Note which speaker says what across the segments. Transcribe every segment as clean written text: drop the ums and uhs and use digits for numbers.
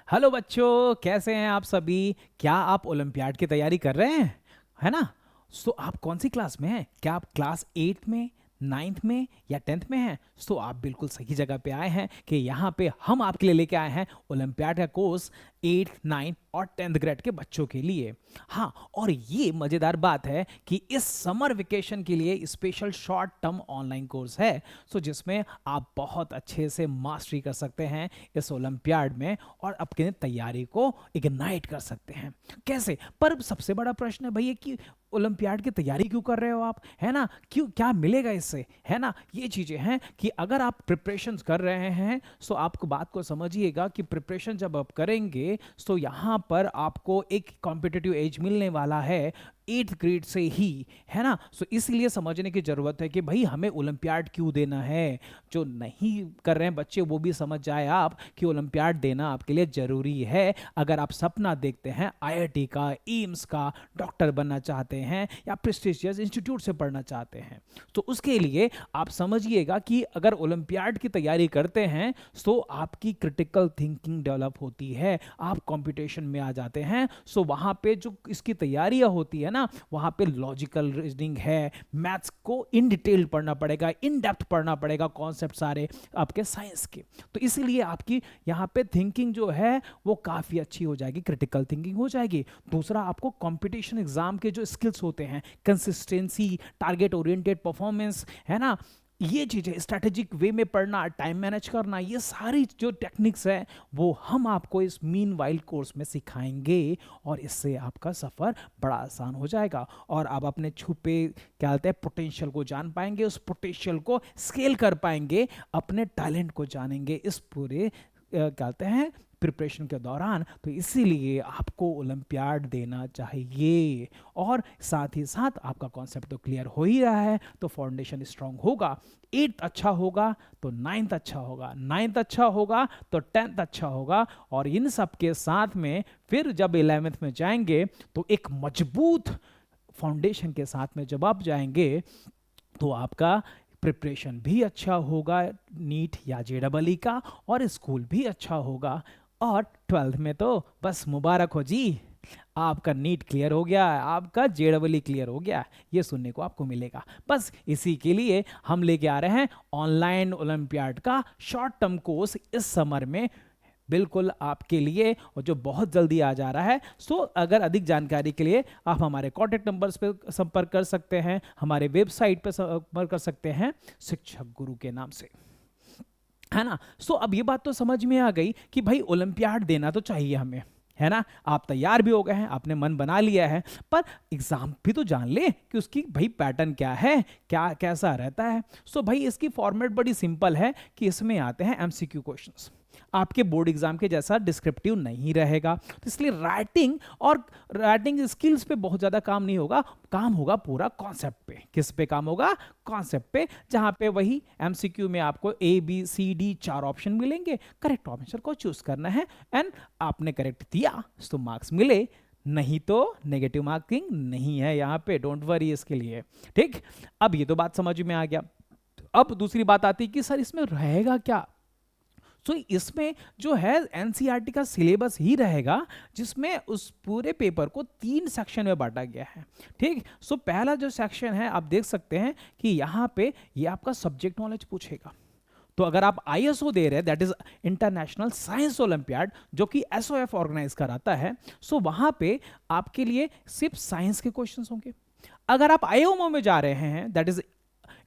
Speaker 1: Hello बच्चों, कैसे हैं आप सभी। क्या आप ओलंपियाड की तैयारी कर रहे हैं, है ना। सो आप कौन सी क्लास में हैं? क्या आप क्लास 8 में, 9th में या 10th में हैं? सो आप बिल्कुल सही जगह पे आए हैं कि यहाँ पे हम आपके लिए लेके आए हैं ओलंपियाड का कोर्स 8, 9 और 10th ग्रेड के बच्चों के लिए। हाँ, और ये मज़ेदार बात है कि इस समर वेकेशन के लिए special short term online course है। सो जिसमें आप बहुत अच्छे से मास्टरी कर सकते हैं इस ओलंपियाड में और अपनी तैयारी को इग्नाइट कर सकते हैं। कैसे? पर सबसे बड़ा प्रश्न है भैया कि ओलंपियाड की तैयारी क्यों कर रहे हो आप, है ना। क्यों, क्या मिलेगा इससे, है ना। ये चीज़ें हैं कि अगर आप प्रिपरेशन कर रहे हैं तो आपको बात को समझिएगा कि प्रिपरेशन जब आप करेंगे तो यहाँ पर आपको एक कॉम्पिटिटिव एज मिलने वाला है 8th ग्रेड से ही, है ना। सो इसलिए समझने की ज़रूरत है कि भाई हमें ओलंपियाड क्यों देना है। जो नहीं कर रहे हैं बच्चे वो भी समझ जाए आप कि ओलंपियाड देना आपके लिए ज़रूरी है। अगर आप सपना देखते हैं आईआईटी का, एम्स का, डॉक्टर बनना चाहते हैं या प्रेस्टिजियस इंस्टीट्यूट से पढ़ना चाहते हैं, तो उसके लिए आप समझिएगा कि अगर ओलंपियाड की तैयारी करते हैं तो आपकी क्रिटिकल थिंकिंग डेवलप होती है, आप कंपटीशन में आ जाते हैं। सो वहाँ पे जो इसकी तैयारियाँ होती है ना, वहाँ पे लॉजिकल रीजनिंग है, मैथ्स को इन डिटेल पढ़ना पड़ेगा, इन डेप्थ पढ़ना पड़ेगा, कॉन्सेप्ट सारे आपके साइंस के। तो इसीलिए आपकी यहाँ पे थिंकिंग जो है वो काफ़ी अच्छी हो जाएगी, क्रिटिकल थिंकिंग हो जाएगी। दूसरा, आपको कंपटीशन एग्जाम के जो स्किल्स होते हैं, कंसिस्टेंसी, टारगेट ओरिएंटेड परफॉर्मेंस, है ना, ये चीज़ें, स्ट्रैटेजिक वे में पढ़ना, टाइम मैनेज करना, ये सारी जो टेक्निक्स है वो हम आपको इस मीन वाइल कोर्स में सिखाएंगे और इससे आपका सफ़र बड़ा आसान हो जाएगा और आप अपने छुपे क्या कहते हैं पोटेंशियल को जान पाएंगे, उस पोटेंशियल को स्केल कर पाएंगे, अपने टैलेंट को जानेंगे इस पूरे क्या कहते हैं प्रिपरेशन के दौरान। तो इसीलिए आपको ओलंपियाड देना चाहिए और साथ ही साथ आपका कॉन्सेप्ट तो क्लियर हो ही रहा है, तो फाउंडेशन स्ट्रांग होगा। 8th अच्छा होगा तो 9th अच्छा होगा, 9th अच्छा होगा तो 10th अच्छा होगा और इन सब के साथ में फिर जब 11th में जाएंगे तो एक मजबूत फाउंडेशन के साथ में जब आप जाएंगे तो आपका प्रिपरेशन भी अच्छा होगा नीट या जेडबल का, और स्कूल भी अच्छा होगा। और 12th में तो बस मुबारक हो जी, आपका नीट क्लियर हो गया, आपका जेडबल क्लियर हो गया, ये सुनने को आपको मिलेगा। बस इसी के लिए हम लेके आ रहे हैं ऑनलाइन ओलंपियाड का शॉर्ट टर्म कोर्स इस समर में, बिल्कुल आपके लिए, और जो बहुत जल्दी आ जा रहा है। सो अगर अधिक जानकारी के लिए आप हमारे कॉन्टैक्ट नंबर्स पे संपर्क कर सकते हैं, हमारे वेबसाइट पे संपर्क कर सकते हैं शिक्षक गुरु के नाम से, है ना। सो अब ये बात तो समझ में आ गई कि भाई ओलंपियाड देना तो चाहिए हमें, है ना। आप तैयार भी हो गए हैं, आपने मन बना लिया है, पर एग्जाम भी तो जान ले कि उसकी भाई पैटर्न क्या है, क्या कैसा रहता है। सो भाई इसकी फॉर्मेट बड़ी सिंपल है कि इसमें आते हैं एमसीक्यू क्वेश्चंस, आपके बोर्ड एग्जाम के जैसा डिस्क्रिप्टिव नहीं रहेगा। तो इसलिए राइटिंग स्किल्स पे बहुत ज़्यादा काम नहीं होगा, काम होगा पूरा कॉन्सेप्ट पे। किस पे काम होगा? कॉन्सेप्ट पे, जहाँ पे वही एमसीक्यू में आपको ABCD 4 ऑप्शन मिलेंगे, करेक्ट ऑप्शन को चूज करना है एंड आपने करेक्ट दिया तो मार्क्स मिले, नहीं तो नेगेटिव मार्किंग नहीं है यहाँ पे, डोंट वरी इसके लिए। ठीक, अब ये तो बात समझ में आ गया। अब दूसरी बात आती है कि सर इसमें रहेगा क्या। सो इसमें जो है एनसीईआरटी का सिलेबस ही रहेगा, जिसमें उस पूरे पेपर को 3 सेक्शन में बांटा गया है। ठीक, सो पहला जो सेक्शन है आप देख सकते हैं कि यहाँ पे ये आपका सब्जेक्ट नॉलेज पूछेगा। तो अगर आप आईएसओ दे रहे हैं, that is international science olympiad, जो कि एसओएफ ऑर्गेनाइज कराता है, सो वहां पे आपके लिए सिर्फ साइंस के क्वेश्चंस होंगे। अगर आप आईओमओ में जा रहे हैं, that is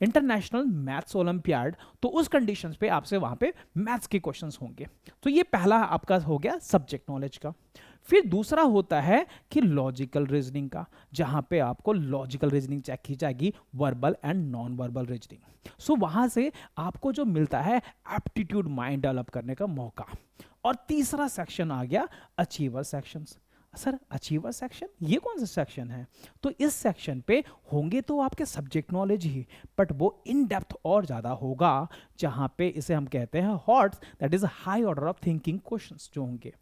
Speaker 1: international maths olympiad, तो उस कंडीशंस पे आपसे वहां पे मैथ्स के क्वेश्चंस होंगे। तो ये पहला आपका हो गया सब्जेक्ट नॉलेज का। फिर दूसरा होता है कि लॉजिकल रीजनिंग का, जहां पे आपको लॉजिकल रीजनिंग चेक की जाएगी, verbal and non verbal reasoning. So वहां से आपको जो मिलता है एप्टीट्यूड माइंड डेवलप करने का मौका। और तीसरा सेक्शन आ गया achiever sections. Sir achiever section, ये कौन सा सेक्शन है? तो इस सेक्शन पे होंगे तो आपके सब्जेक्ट नॉलेज ही, बट वो इन डेप्थ और ज़्यादा होगा, जहाँ पे इसे हम कहते हैं hots, that is high order of thinking questions जो होंगे।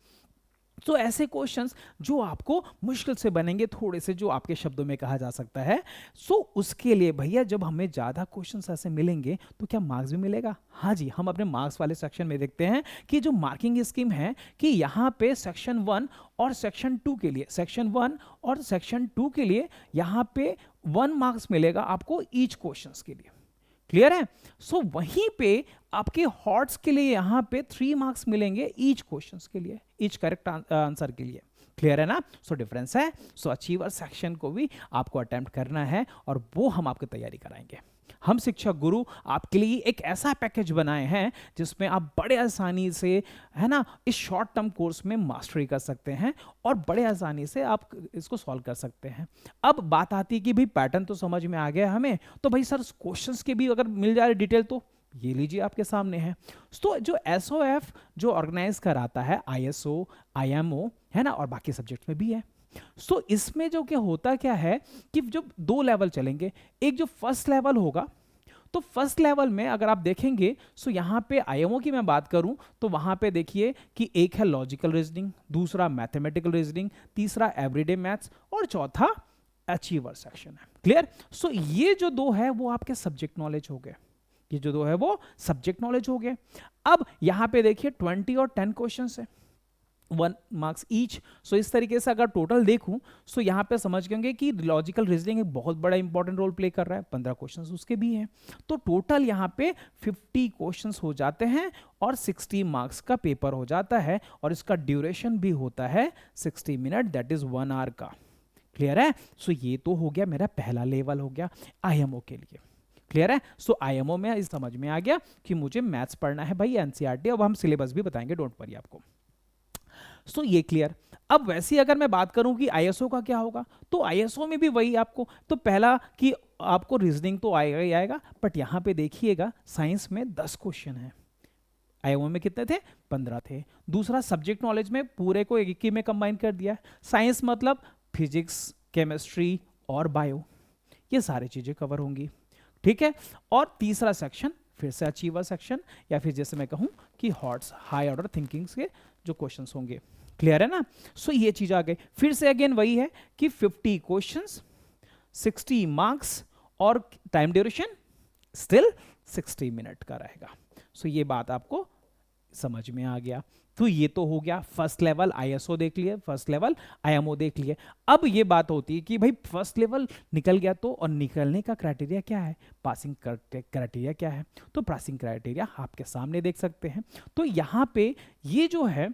Speaker 1: तो ऐसे क्वेश्चंस जो आपको मुश्किल से बनेंगे थोड़े से, जो आपके शब्दों में कहा जा सकता है, सो उसके लिए भैया जब हमें ज़्यादा क्वेश्चंस ऐसे मिलेंगे तो क्या मार्क्स भी मिलेगा? हाँ जी, हम अपने मार्क्स वाले सेक्शन में देखते हैं कि जो मार्किंग स्कीम है कि यहाँ पे सेक्शन 1 और सेक्शन 2 के लिए, सेक्शन 1 और सेक्शन 2 के लिए यहाँ पे 1 मार्क्स मिलेगा आपको ईच क्वेश्चंस के लिए। क्लियर है? सो वहीं पे आपके हॉट्स के लिए यहां पे 3 मार्क्स मिलेंगे ईच क्वेश्चंस के लिए, ईच करेक्ट आंसर के लिए। क्लियर है ना? सो डिफरेंस है। सो अचीवर सेक्शन को भी आपको अटेम्प्ट करना है और वो हम आपको तैयारी कराएंगे। हम शिक्षक गुरु आपके लिए एक ऐसा पैकेज बनाए हैं जिसमें आप बड़े आसानी से, है ना, इस शॉर्ट टर्म कोर्स में मास्टरी कर सकते हैं और बड़े आसानी से आप इसको सॉल्व कर सकते हैं। अब बात आती है कि भाई पैटर्न तो समझ में आ गया हमें, तो भाई सर क्वेश्चंस के भी अगर मिल जाए डिटेल तो ये लीजिए आपके सामने है। तो जो एसओएफ जो ऑर्गेनाइज कराता है, आईएसओ, आईएमओ, है ना, और बाकी सब्जेक्ट में भी है। सो इसमें जो क्या होता क्या है कि जो 2 लेवल चलेंगे, एक जो फर्स्ट लेवल होगा, तो फर्स्ट लेवल में अगर आप देखेंगे सो यहाँ पे आईएमओ की मैं बात करूं तो वहां पे देखिए कि एक है लॉजिकल रीजनिंग, दूसरा मैथमेटिकल रीजनिंग, तीसरा एवरीडे मैथ्स और चौथा अचीवर सेक्शन है। क्लियर? सो ये जो 2 है वो आपके सब्जेक्ट नॉलेज हो गए, ये जो 2 है वो सब्जेक्ट नॉलेज हो गए। अब यहां पे देखिए 20 और 10 क्वेश्चन है, 1 मार्क्स ईच। सो इस तरीके से अगर टोटल देखूं सो यहां पे समझ गए कि लॉजिकल रीजनिंग एक बहुत बड़ा इंपॉर्टेंट रोल प्ले कर रहा है, 15 क्वेश्चंस उसके भी हैं। तो टोटल यहां पे 50 क्वेश्चंस हो जाते हैं और 60 मार्क्स का पेपर हो जाता है और इसका ड्यूरेशन भी होता है 60 मिनट, दैट इज 1 आवर का। क्लियर है? सो ये तो हो गया मेरा पहला लेवल, हो गया आईएमओ के लिए। क्लियर है? सो आईएमओ में इस समझ में आ गया कि मुझे मैथ्स पढ़ना है भाई, एनसीईआरटी, अब हम सिलेबस भी बताएंगे, डोंट वरी आपको। सो ये क्लियर। अब वैसे अगर मैं बात करूं कि आईएसओ का क्या होगा, तो आईएसओ में भी वही आपको, तो पहला कि आपको रीजनिंग तो आएगा ही आएगा, बट यहां पे देखिएगा साइंस में 10 क्वेश्चन है, आईएमओ में कितने थे? 15 थे। दूसरा सब्जेक्ट नॉलेज में पूरे को एक ही में कंबाइन कर दिया, साइंस मतलब फिजिक्स, केमिस्ट्री और बायो, ये सारी चीजें कवर होंगी। ठीक है? और तीसरा सेक्शन फिर से अचीवर सेक्शन, या फिर जैसे मैं कहूं कि हॉट्स, हाई ऑर्डर थिंकिंग के जो क्वेश्चंस होंगे। क्लियर है ना? सो ये चीज आ गई। फिर से अगेन वही है कि 50 क्वेश्चंस, 60 मार्क्स और टाइम ड्यूरेशन स्टिल 60 मिनट का रहेगा। सो ये बात आपको समझ में आ गया। तो ये तो हो गया फर्स्ट लेवल, आईएसओ देख लिए, फर्स्ट लेवल आईएमओ देख लिए। अब ये बात होती है कि भाई फर्स्ट लेवल निकल गया तो, और निकलने का क्राइटेरिया क्या है, पासिंग क्राइटेरिया क्या है? तो पासिंग क्राइटेरिया आपके सामने देख सकते हैं। तो यहाँ पे ये जो है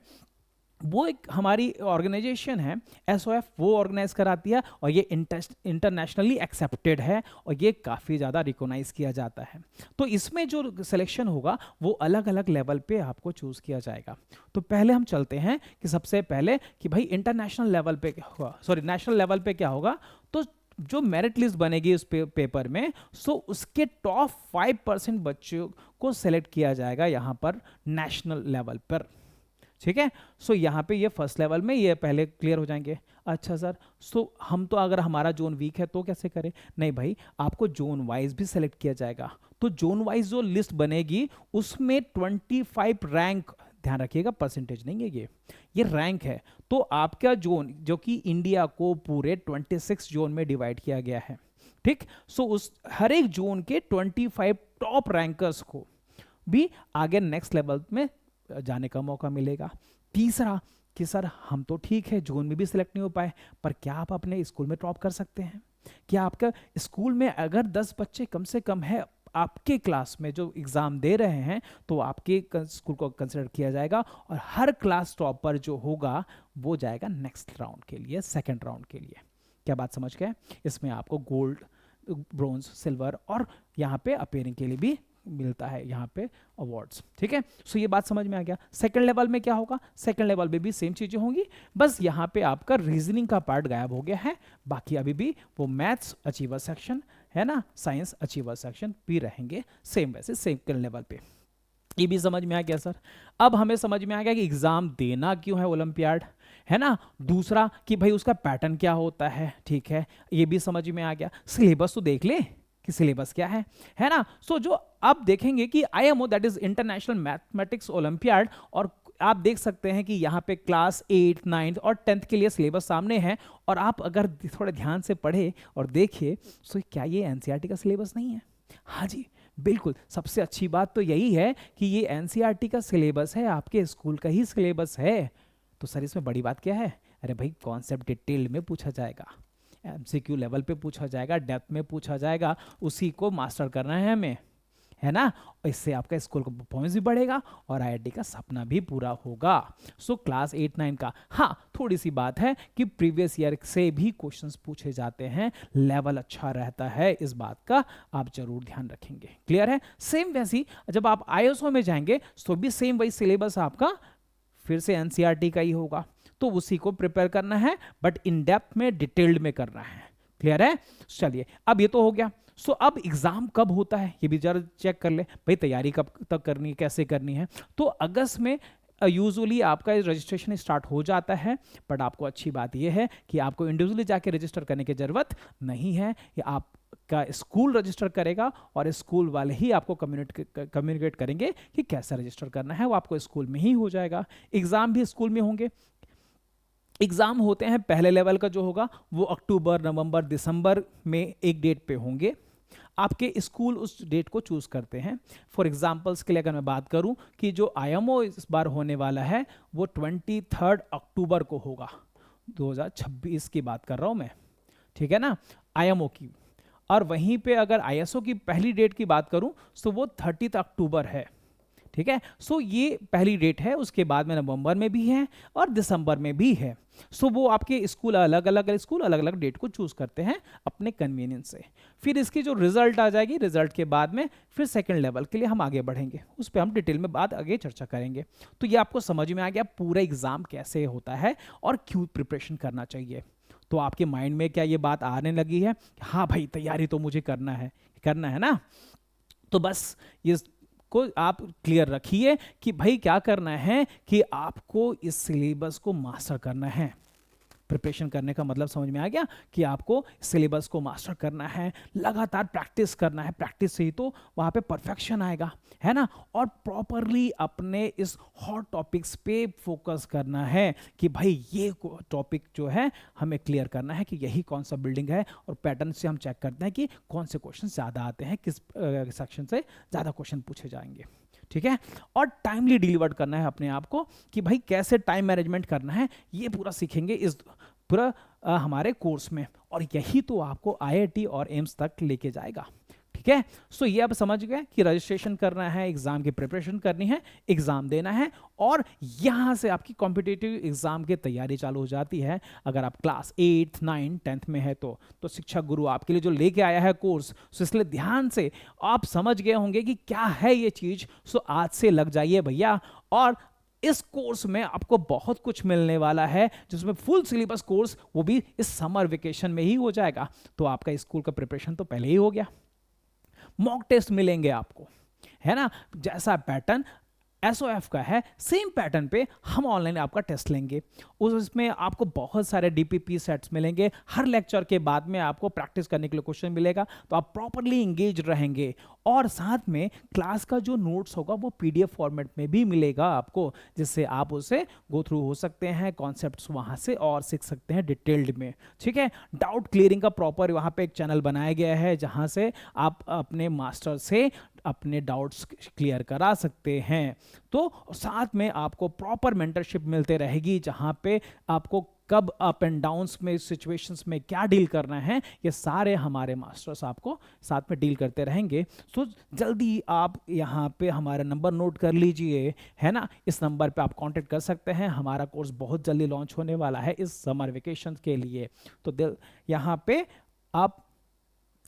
Speaker 1: वो एक हमारी ऑर्गेनाइजेशन है एसओएफ, वो ऑर्गेनाइज कराती है और ये इंटरनेशनली एक्सेप्टेड है और ये काफ़ी ज़्यादा रिकॉग्नाइज किया जाता है। तो इसमें जो सिलेक्शन होगा वो अलग अलग लेवल पे आपको चूज़ किया जाएगा। तो पहले हम चलते हैं कि सबसे पहले कि भाई इंटरनेशनल लेवल पे क्या होगा, सॉरी नेशनल लेवल पे क्या होगा। तो जो मेरिट लिस्ट बनेगी उस पेपर में, सो उसके टॉप 5% बच्चों को सेलेक्ट किया जाएगा यहाँ पर नेशनल लेवल पर। ठीक है? सो यहाँ पे ये फर्स्ट लेवल में ये पहले क्लियर हो जाएंगे। अच्छा सर, सो हम तो अगर हमारा जोन वीक है तो कैसे करें? नहीं भाई, आपको जोन वाइज भी सेलेक्ट किया जाएगा। तो जोन वाइज जो लिस्ट बनेगी उसमें 25 रैंक, ध्यान रखिएगा परसेंटेज नहीं है ये रैंक है। तो आपका जोन जो कि इंडिया को पूरे 26 जोन में डिवाइड किया गया है, ठीक? सो उस हर एक जोन के 25 टॉप रैंकर्स को भी आगे नेक्स्ट लेवल में जाने का मौका मिलेगा। तीसरा कि सर हम तो ठीक है जोन में भी सिलेक्ट नहीं हो पाए, पर क्या आप अपने स्कूल में टॉप कर सकते हैं? क्या आपका स्कूल में अगर 10 बच्चे कम से कम है आपके क्लास में जो एग्जाम दे रहे हैं, तो आपके स्कूल को कंसिडर किया जाएगा और हर क्लास टॉपर जो होगा वो जाएगा नेक्स्ट राउंड के लिए, सेकेंड राउंड के लिए। क्या बात समझ गए? इसमें आपको गोल्ड, ब्रोंज, सिल्वर और यहाँ पे अपेयरिंग के लिए भी मिलता है यहाँ पे अवार्ड्स। ठीक है? सो ये बात समझ में आ गया। सेकंड लेवल में क्या होगा? सेकंड लेवल में भी सेम चीजें होंगी, बस यहाँ पे आपका रीजनिंग का पार्ट गायब हो गया है। बाकी अभी भी वो मैथ्स अचीवर सेक्शन है ना, साइंस अचीवर सेक्शन भी रहेंगे सेम, वैसे सेकंड लेवल पे। ये भी समझ में आ गया सर। अब हमें समझ में आ गया कि एग्जाम देना क्यों है ओलंपियाड, है ना। दूसरा कि भाई उसका पैटर्न क्या होता है, ठीक है, ये भी समझ में आ गया। सिलेबस तो देख ले कि सिलेबस क्या है ना। सो जो अब देखेंगे कि IMO that is international mathematics olympiad और आप देख सकते हैं कि यहाँ पे क्लास 8, 9 और 10th के लिए सिलेबस सामने है, और आप अगर थोड़े ध्यान से पढ़े और देखिए तो क्या ये एनसीईआरटी का सिलेबस नहीं है? हाँ जी, बिल्कुल। सबसे अच्छी बात तो यही है कि ये एनसीईआरटी का सिलेबस है, आपके स्कूल का ही सिलेबस है। तो सर इसमें बड़ी बात क्या है? अरे भाई, कॉन्सेप्ट डिटेल्ड में पूछा जाएगा, एमसीक्यू लेवल पे पूछा जाएगा, डेप्थ में पूछा जाएगा, उसी को मास्टर करना है हमें, है ना। इससे आपका स्कूल का परफॉर्मेंस भी बढ़ेगा और आईआईटी का सपना भी पूरा होगा। सो क्लास 8, 9 का हाँ थोड़ी सी बात है कि प्रीवियस ईयर से भी क्वेश्चंस पूछे जाते हैं, लेवल अच्छा रहता है, इस बात का आप जरूर ध्यान रखेंगे। क्लियर है? सेम वैसी जब आप आईएसओ में जाएंगे तो भी सेम वही सिलेबस आपका फिर से एनसीईआरटी का ही होगा, तो उसी को प्रिपेयर करना है, बट इन डेप्थ में डिटेल्ड में करना है। क्लियर है? चलिए, अब ये तो हो गया। सो अब एग्जाम कब होता है ये भी जरा चेक कर ले भाई, तैयारी कब तक करनी है, कैसे करनी है। तो अगस्त में यूजुअली आपका रजिस्ट्रेशन स्टार्ट हो जाता है, बट आपको अच्छी बात यह है कि आपको इंडिविजुअली जाके रजिस्टर करने की जरूरत नहीं है, ये आपका स्कूल रजिस्टर करेगा और स्कूल वाले ही आपको कम्युनिकेट करेंगे कि कैसे रजिस्टर करना है, वो आपको स्कूल में ही हो जाएगा। एग्जाम भी स्कूल में होंगे। एग्जाम होते हैं पहले लेवल का जो होगा वो अक्टूबर, नवंबर, दिसंबर में एक डेट पे होंगे। आपके स्कूल उस डेट को चूज करते हैं। फॉर एग्जांपल्स के लिए अगर मैं बात करूं कि जो आईएमओ इस बार होने वाला है वो 23 अक्टूबर को होगा, 2026 की बात कर रहा हूं मैं, ठीक है ना, आईएमओ की। और वहीं पे अगर आईएसओ की पहली डेट की बात करूं तो वो 30 अक्टूबर है, ठीक है। सो ये पहली डेट है, उसके बाद में नवंबर में भी है और दिसंबर में भी है। सो वो आपके स्कूल अलग अलग डेट को चूज करते हैं अपने कन्वीनियंस से। फिर इसकी जो रिजल्ट आ जाएगी, रिजल्ट के बाद में फिर सेकंड लेवल के लिए हम आगे बढ़ेंगे, उस पर हम डिटेल में बात आगे चर्चा करेंगे। तो ये आपको समझ में आ गया पूरा एग्जाम कैसे होता है और क्यों प्रिपरेशन करना चाहिए। तो आपके माइंड में क्या ये बात आने लगी है? हाँ भाई, तैयारी तो मुझे करना है ना। तो बस ये को आप क्लियर रखिए कि भाई क्या करना है कि आपको इस सिलेबस को मास्टर करना है। प्रिपरेशन करने का मतलब समझ में आ गया कि आपको सिलेबस को मास्टर करना है, लगातार प्रैक्टिस करना है, प्रैक्टिस से ही तो वहाँ पे परफेक्शन आएगा, है ना। और प्रॉपरली अपने इस हॉट टॉपिक्स पे फोकस करना है कि भाई ये टॉपिक जो है हमें क्लियर करना है कि यही कौन सा बिल्डिंग है, और पैटर्न से हम चेक करते हैं कि कौन से क्वेश्चन ज़्यादा आते हैं, किस सेक्शन से ज़्यादा क्वेश्चन पूछे जाएंगे, ठीक है। और टाइमली डिलीवर करना है अपने आप को कि भाई कैसे टाइम मैनेजमेंट करना है, ये पूरा सीखेंगे इस पूरा हमारे कोर्स में, और यही तो आपको आईआईटी और एम्स तक लेके जाएगा, ठीक है। सो ये अब समझ गए कि रजिस्ट्रेशन करना है, एग्जाम की प्रिपरेशन करनी है, एग्जाम देना है, और यहां से आपकी कॉम्पिटिटिव एग्जाम की तैयारी चालू हो जाती है। अगर आप क्लास 8, 9, 10th में है तो शिक्षा गुरु आपके लिए जो लेके आया है कोर्स, सो इसलिए ध्यान से आप समझ गए होंगे कि क्या है ये चीज। सो आज से लग जाइए भैया, और इस कोर्स में आपको बहुत कुछ मिलने वाला है, जिसमें फुल सिलेबस कोर्स वो भी इस समर वेकेशन में ही हो जाएगा। तो आपका स्कूल का प्रिपरेशन तो पहले ही हो गया। मॉक टेस्ट मिलेंगे आपको, है ना, जैसा पैटर्न एसओएफ का है सेम पैटर्न पे हम ऑनलाइन आपका टेस्ट लेंगे। उसमें आपको बहुत सारे डीपीपी सेट्स मिलेंगे, हर लेक्चर के बाद में आपको प्रैक्टिस करने के लिए क्वेश्चन मिलेगा, तो आप प्रॉपरली इंगेज रहेंगे। और साथ में क्लास का जो नोट्स होगा वो पीडीएफ फॉर्मेट में भी मिलेगा आपको, जिससे आप उसे गो थ्रू हो सकते हैं, कॉन्सेप्ट्स वहां से और सीख सकते हैं डिटेल्ड में, ठीक है। डाउट क्लियरिंग का प्रॉपर वहां पे एक चैनल बनाया गया है, जहां से आप अपने मास्टर से अपने डाउट्स क्लियर करा सकते हैं। तो साथ में आपको प्रॉपर मेंटरशिप मिलते रहेगी, जहां पे आपको कब अप एंड डाउन्स में, सिचुएशंस में क्या डील करना है, ये सारे हमारे मास्टर्स आपको साथ में डील करते रहेंगे। तो जल्दी आप यहाँ पे हमारा नंबर नोट कर लीजिए, है ना, इस नंबर पे आप कांटेक्ट कर सकते हैं। हमारा कोर्स बहुत जल्दी लॉन्च होने वाला है इस समर वेकेशन के लिए। तो यहाँ पे आप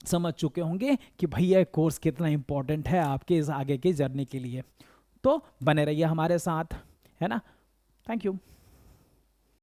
Speaker 1: समझ चुके होंगे कि भैया कोर्स कितना इंपॉर्टेंट है आपके इस आगे की जर्नी के लिए। तो बने रहिए हमारे साथ, है ना। Thank you.